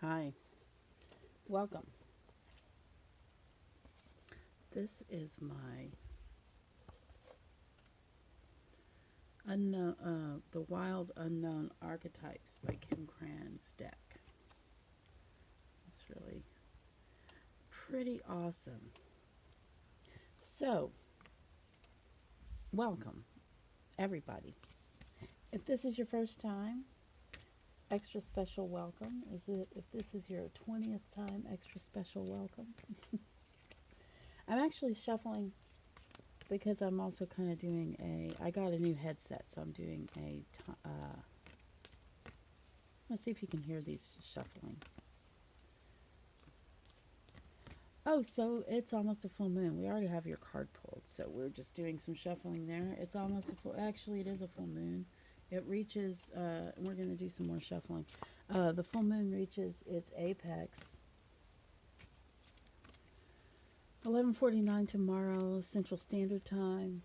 Hi, welcome. This is my The Wild Unknown Archetypes by Krans deck. It's really pretty awesome. So, welcome, everybody. If this is your first time, extra special welcome. If this is your 20th time, extra special welcome. I'm actually shuffling because I'm also kind of doing I got a new headset, so I'm doing let's see if you can hear these shuffling. Oh, so it's almost a full moon. We already have your card pulled, so we're just doing some shuffling there. It's almost a full, actually it is a full moon. It reaches, we're going to do some more shuffling. The full moon reaches its apex 11:49 tomorrow, Central Standard Time.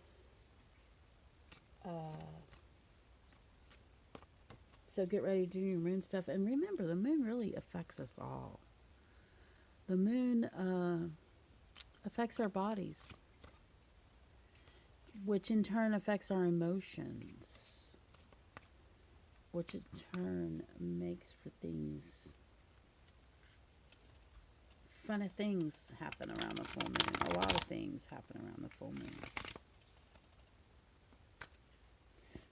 So get ready to do your moon stuff. And remember, the moon really affects us all. The moon affects our bodies, which in turn affects our emotions, which in turn makes for things, funny things happen around the full moon. A lot of things happen around the full moon.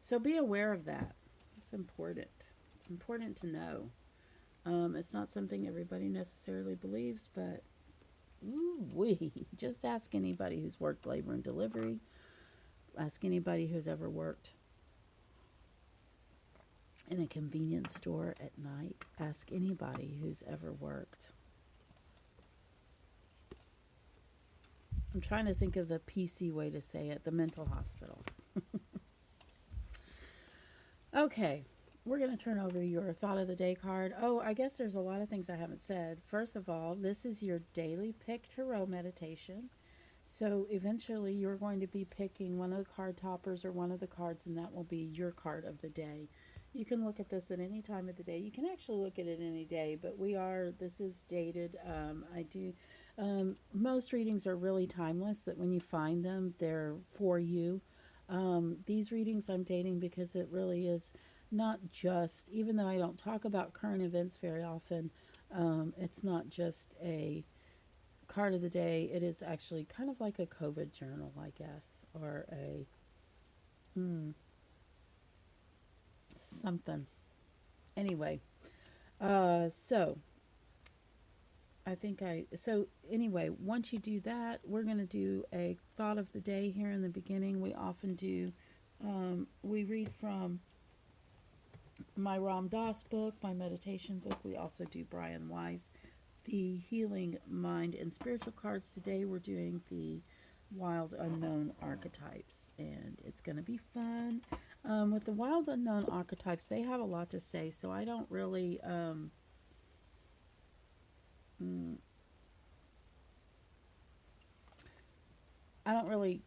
So be aware of that. It's important. It's important to know. It's not something everybody necessarily believes, but just ask anybody who's worked labor and delivery. Ask anybody who's ever worked in a convenience store at night. Ask anybody who's ever worked. I'm trying to think of the PC way to say it, the mental hospital. Okay, we're going to turn over your Thought of the Day card. Oh, I guess there's a lot of things I haven't said. First of all, this is your daily pick tarot meditation. So eventually you're going to be picking one of the card toppers or one of the cards, and that will be your card of the day. You can look at this at any time of the day. You can actually look at it any day, but this is dated. Most readings are really timeless, that when you find them, they're for you. These readings I'm dating because it really is not just, even though I don't talk about current events very often, it's not just a card of the day. It is actually kind of like a COVID journal, I guess, or a something. Anyway, so anyway, once you do that, we're going to do a thought of the day here in the beginning. We often do, we read from my Ram Dass book, my meditation book. We also do Brian Weiss, the Healing Mind and Spiritual cards. Today we're doing the Wild Unknown Archetypes, and it's going to be fun. With the Wild Unknown Archetypes, they have a lot to say, so I don't really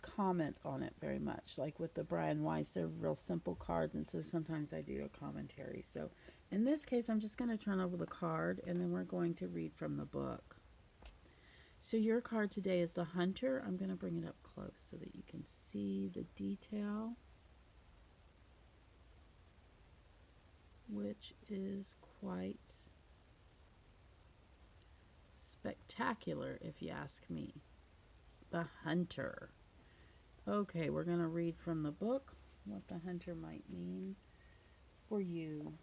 comment on it very much. Like with the Brian Weiss, they're real simple cards, and so sometimes I do a commentary. So in this case, I'm just going to turn over the card, and then we're going to read from the book. So your card today is the Hunter. I'm going to bring it up close so that you can see the detail, which is quite spectacular if you ask me. The Hunter. Okay, we're going to read from the book what the Hunter might mean for you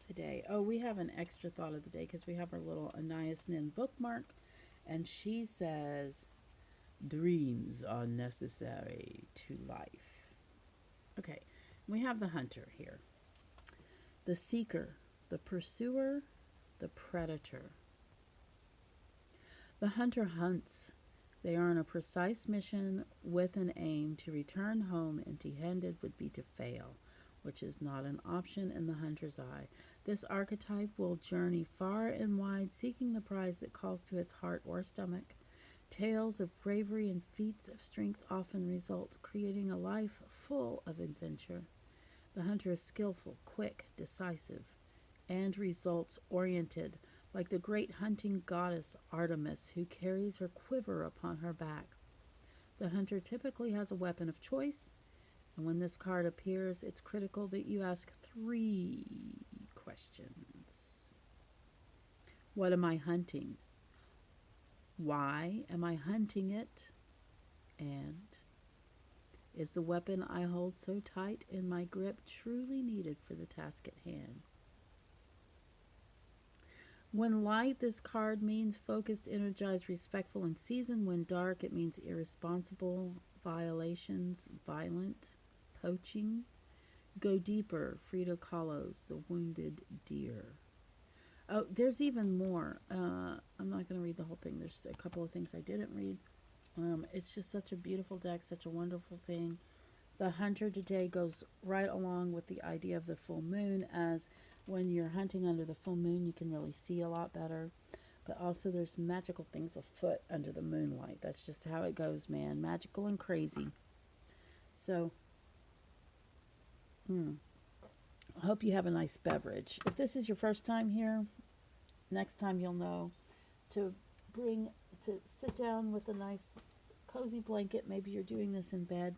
today. Oh, we have an extra thought of the day because we have our little Anais Nin bookmark, and she says, dreams are necessary to life. Okay, we have the Hunter here. The seeker, the pursuer, the predator. The hunter hunts. They are on a precise mission with an aim. To return home empty-handed would be to fail, which is not an option in the hunter's eye. This archetype will journey far and wide, seeking the prize that calls to its heart or stomach. Tales of bravery and feats of strength often result, creating a life full of adventure. The hunter is skillful, quick, decisive, and results oriented, like the great hunting goddess Artemis, who carries her quiver upon her back. The hunter typically has a weapon of choice, and when this card appears, it's critical that you ask 3 questions. What am I hunting? Why am I hunting it? And is the weapon I hold so tight in my grip truly needed for the task at hand? When light, this card means focused, energized, respectful, and seasoned. When dark, it means irresponsible, violations, violent, poaching. Go deeper, Frida Kahlo's The Wounded Deer. Oh, there's even more. I'm not going to read the whole thing. There's a couple of things I didn't read. It's just such a beautiful deck, such a wonderful thing. The hunter today goes right along with the idea of the full moon, as when you're hunting under the full moon, you can really see a lot better. But also there's magical things afoot under the moonlight. That's just how it goes, man. Magical and crazy. So, I hope you have a nice beverage. If this is your first time here, next time you'll know to sit down with a nice cozy blanket. Maybe you're doing this in bed,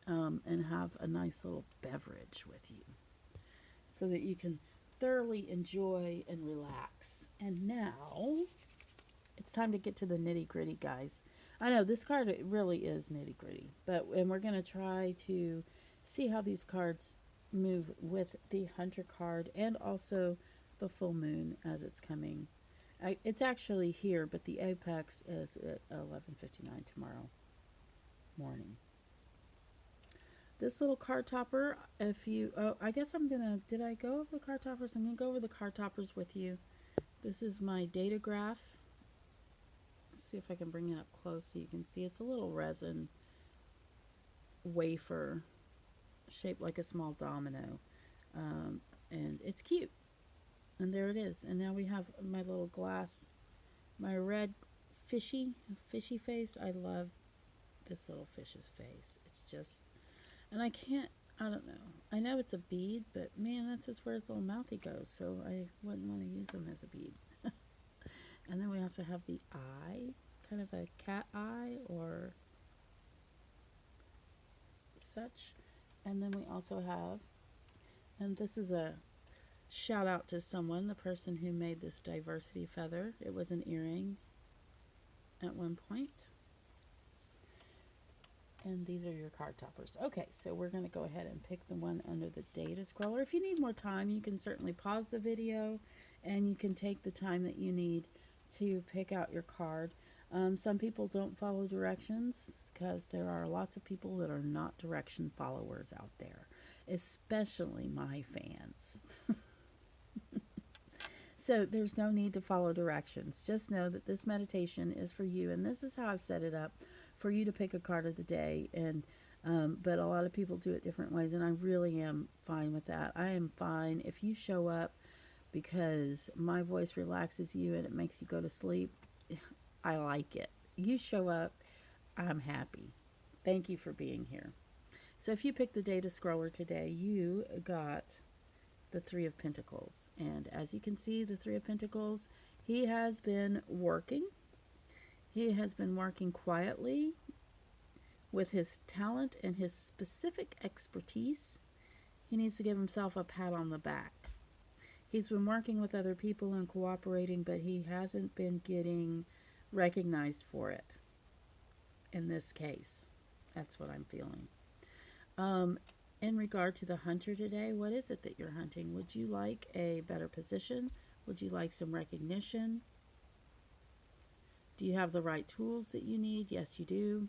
and have a nice little beverage with you so that you can thoroughly enjoy and relax. And now it's time to get to the nitty gritty, guys. I know this card, it really is nitty gritty, and we're going to try to see how these cards move with the hunter card and also the full moon as it's coming. It's actually here, but the apex is at 11:59 tomorrow morning. This little card topper, I guess did I go over the card toppers? I'm going to go over the card toppers with you. This is my data graph. Let's see if I can bring it up close so you can see. It's a little resin wafer shaped like a small domino. And it's cute. And there it is. And now we have my little glass, my red fishy face. I love this little fish's face. It's just, and I don't know. I know it's a bead, but man, that's just where its little mouthy goes. So I wouldn't want to use them as a bead. And then we also have the eye, kind of a cat eye or such. And then we also have, and this is a shout out to someone, the person who made this diversity feather. It was an earring at one point. And these are your card toppers. Okay, so we're going to go ahead and pick the one under the data scroller. If you need more time, you can certainly pause the video and you can take the time that you need to pick out your card. Some people don't follow directions because there are lots of people that are not direction followers out there, especially my fans. So there's no need to follow directions. Just know that this meditation is for you, and this is how I've set it up, for you to pick a card of the day. And but a lot of people do it different ways, and I really am fine with that. I am fine if you show up because my voice relaxes you and it makes you go to sleep. I like it. You show up, I'm happy. Thank you for being here. So if you picked the data scroller today, you got the Three of Pentacles. And as you can see, the Three of Pentacles, he has been working. He has been working quietly with his talent and his specific expertise. He needs to give himself a pat on the back. He's been working with other people and cooperating, but he hasn't been getting recognized for it. In this case, that's what I'm feeling. In regard to the hunter today, what is it that you're hunting? Would you like a better position? Would you like some recognition? Do you have the right tools that you need? Yes, you do.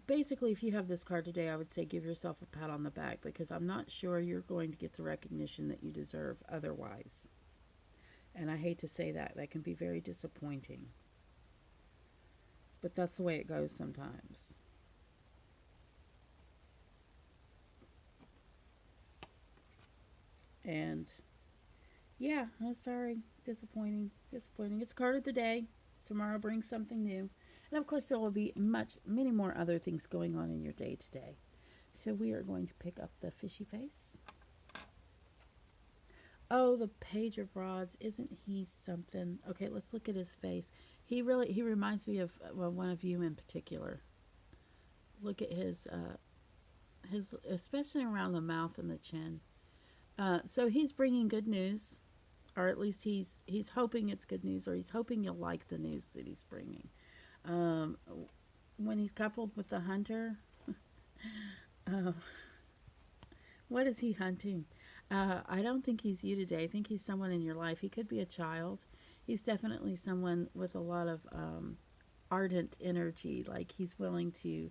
Basically, if you have this card today, I would say give yourself a pat on the back, because I'm not sure you're going to get the recognition that you deserve otherwise. And I hate to say that. That can be very disappointing. But that's the way it goes sometimes. And yeah, I'm sorry. Disappointing. It's card of the day. Tomorrow brings something new. And of course, there will be many more other things going on in your day today. So we are going to pick up the fishy face. Oh, the Page of Rods. Isn't he something? Okay, let's look at his face. He reminds me of one of you in particular. Look at his especially around the mouth and the chin. So he's bringing good news, or at least he's hoping it's good news, or he's hoping you'll like the news that he's bringing. Um, when he's coupled with the hunter, uh, what is he hunting? I don't think he's you today. I think he's someone in your life. He could be a child. He's definitely someone with a lot of ardent energy. Like he's willing to,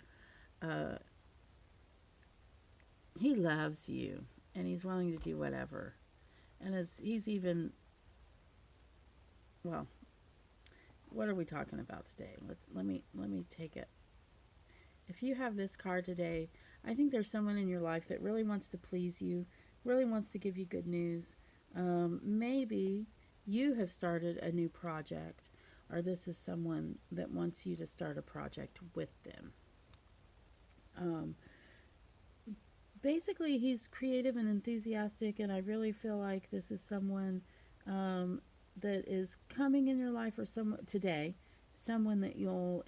he loves you, and he's willing to do whatever. And he's even, well, what are we talking about today? Let me take it. If you have this card today, I think there's someone in your life that really wants to please you, really wants to give you good news. Maybe you have started a new project, or this is someone that wants you to start a project with them. Basically, he's creative and enthusiastic, and I really feel like this is someone that is coming in your life, or someone today, someone that you'll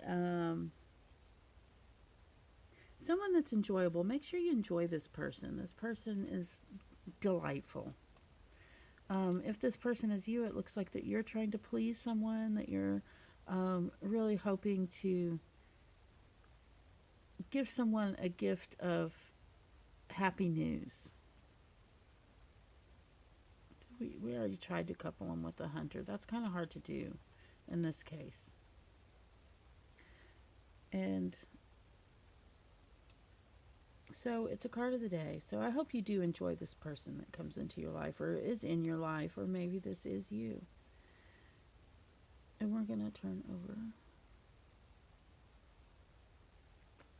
someone that's enjoyable. Make sure you enjoy this person. This person is delightful. If this person is you, it looks like that you're trying to please someone, that you're really hoping to give someone a gift of happy news. We already tried to couple them with the hunter. That's kind of hard to do in this case. And so it's a card of the day. So I hope you do enjoy this person that comes into your life, or is in your life, or maybe this is you. And we're going to turn over.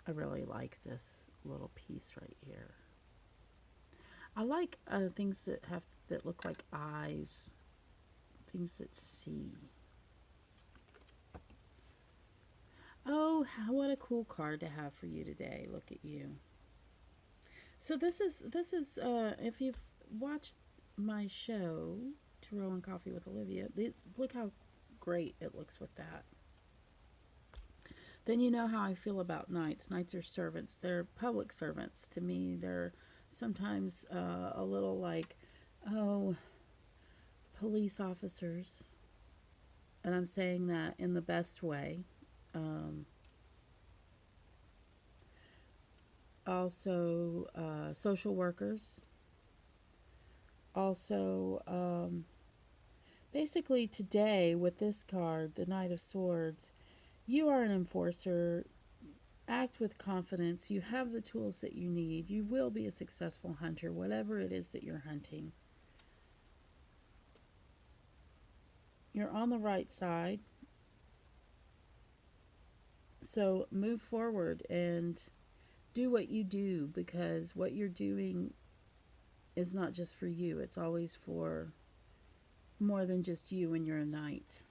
I really like this little piece right here. I like things that look like eyes, things that see. Oh, what a cool card to have for you today. Look at you. So this is if you've watched my show, Tarot and Coffee with Olivia, look how great it looks with that. Then you know how I feel about knights. Knights are servants. They're public servants to me. They're sometimes a little like, oh, police officers. And I'm saying that in the best way. Also, social workers. Also, basically today with this card, the Knight of Swords, you are an enforcer. Act with confidence. You have the tools that you need. You will be a successful hunter, whatever it is that you're hunting. You're on the right side. So move forward and do what you do, because what you're doing is not just for you. It's always for more than just you when you're a knight.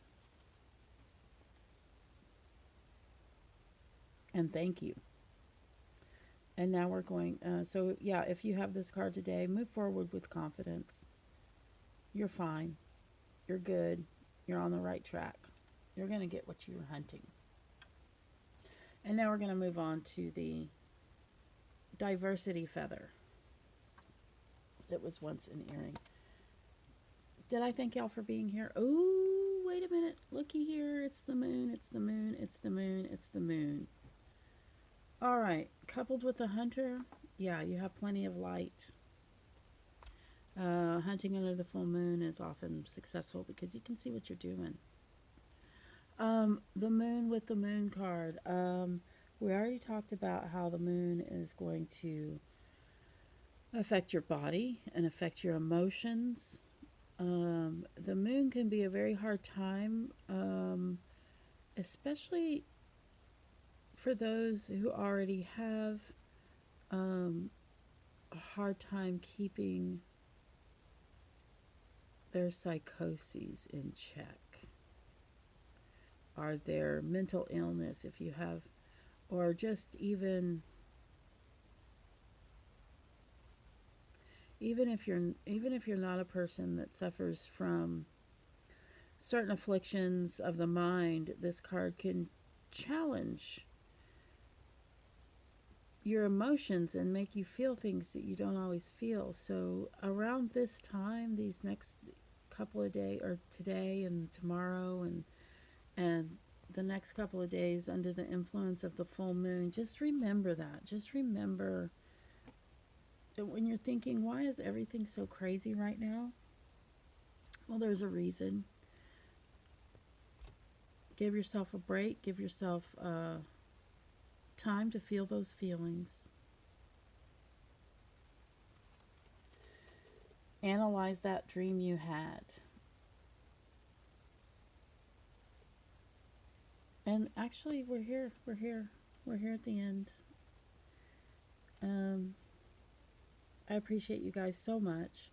And thank you. And now we're going, so yeah, if you have this card today, move forward with confidence. You're fine. You're good. You're on the right track. You're going to get what you're hunting. And now we're going to move on to the diversity feather. That was once an earring. Did I thank y'all for being here? Oh, wait a minute. Looky here. It's the moon. It's the moon. It's the moon. It's the moon. All right. Coupled with the hunter, yeah, you have plenty of light. Hunting under the full moon is often successful because you can see what you're doing. The moon with the moon card. We already talked about how the moon is going to affect your body and affect your emotions. The moon can be a very hard time, especially for those who already have a hard time keeping their psychoses in check, or their mental illness, if you have, or just even even if you're not a person that suffers from certain afflictions of the mind, this card can challenge your emotions and make you feel things that you don't always feel. So around this time, these next couple of days, or today and tomorrow and the next couple of days under the influence of the full moon, just remember that. Just remember that when you're thinking, why is everything so crazy right now? Well, there's a reason. Give yourself a break. Give yourself time to feel those feelings. Analyze that dream you had. And actually, we're here. We're here. We're here at the end. I appreciate you guys so much.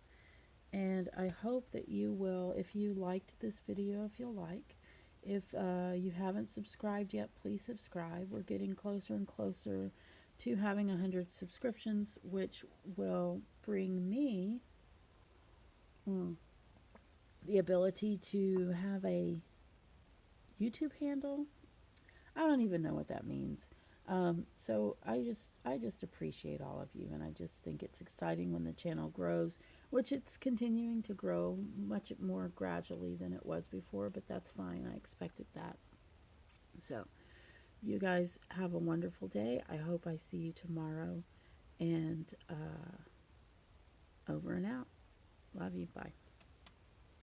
And I hope that you will, if you liked this video, if you'll like, if you haven't subscribed yet, please subscribe. We're getting closer and closer to having 100 subscriptions, which will bring me the ability to have a YouTube handle. I don't even know what that means. So I just appreciate all of you, and I just think it's exciting when the channel grows, which it's continuing to grow much more gradually than it was before, but that's fine. I expected that. So you guys have a wonderful day. I hope I see you tomorrow, and over and out. Love you. Bye.